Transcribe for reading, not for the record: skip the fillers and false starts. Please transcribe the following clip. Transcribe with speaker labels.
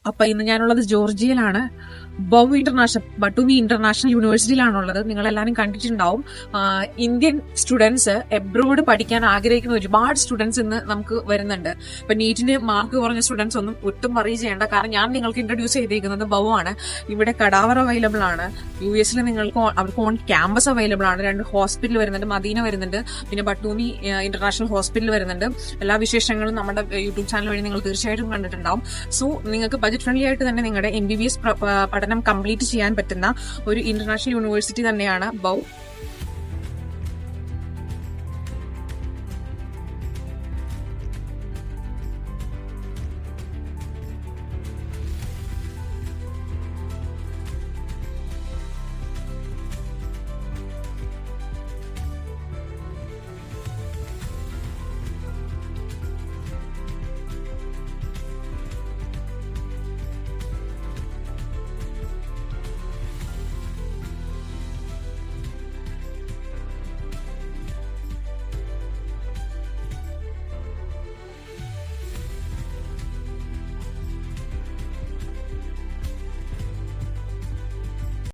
Speaker 1: അപ്പൊ ഇന്ന് ഞാനുള്ളത് ജോർജിയയിലാണ്. ബട്ടൂമി ഇന്റർനാഷണൽ യൂണിവേഴ്സിറ്റിയിലാണുള്ളത്. നിങ്ങൾ എല്ലാവരും കണ്ടിട്ടുണ്ടാവും. ഇന്ത്യൻ സ്റ്റുഡൻസ് എബ്രോഡ് പഠിക്കാൻ ആഗ്രഹിക്കുന്ന ഒരുപാട് സ്റ്റുഡൻസ് ഇന്ന് നമുക്ക് വരുന്നുണ്ട്. ഇപ്പൊ നീറ്റിന് മാർക്ക് കുറഞ്ഞ സ്റ്റുഡൻസ് ഒന്നും ഒട്ടും വറി ചെയ്യേണ്ട. കാരണം ഞാൻ നിങ്ങൾക്ക് ഇൻട്രൊഡ്യൂസ് ചെയ്തിരിക്കുന്നത് ബൗ ആണ്. ഇവിടെ കടാവർ അവൈലബിൾ ആണ്. US നിങ്ങൾക്ക് അവർക്ക് ഓൺ ക്യാമ്പസ് അവൈലബിൾ ആണ്. 2 ഹോസ്പിറ്റൽ വരുന്നുണ്ട്, മദീന വരുന്നുണ്ട്, പിന്നെ ബട്ടൂമി ഇന്റർനാഷണൽ ഹോസ്പിറ്റൽ വരുന്നുണ്ട്. എല്ലാ വിശേഷങ്ങളും നമ്മുടെ യൂട്യൂബ് ചാനൽ വഴി നിങ്ങൾ തീർച്ചയായിട്ടും കണ്ടിട്ടുണ്ടാവും. സോ നിങ്ങൾക്ക് ബജറ്റ് ഫ്രണ്ട്ലി ആയിട്ട് തന്നെ നിങ്ങളുടെ MBBS പഠനം കംപ്ലീറ്റ് ചെയ്യാൻ പറ്റുന്ന ഒരു ഇന്റർനാഷണൽ യൂണിവേഴ്സിറ്റി തന്നെയാണ് ബൗ.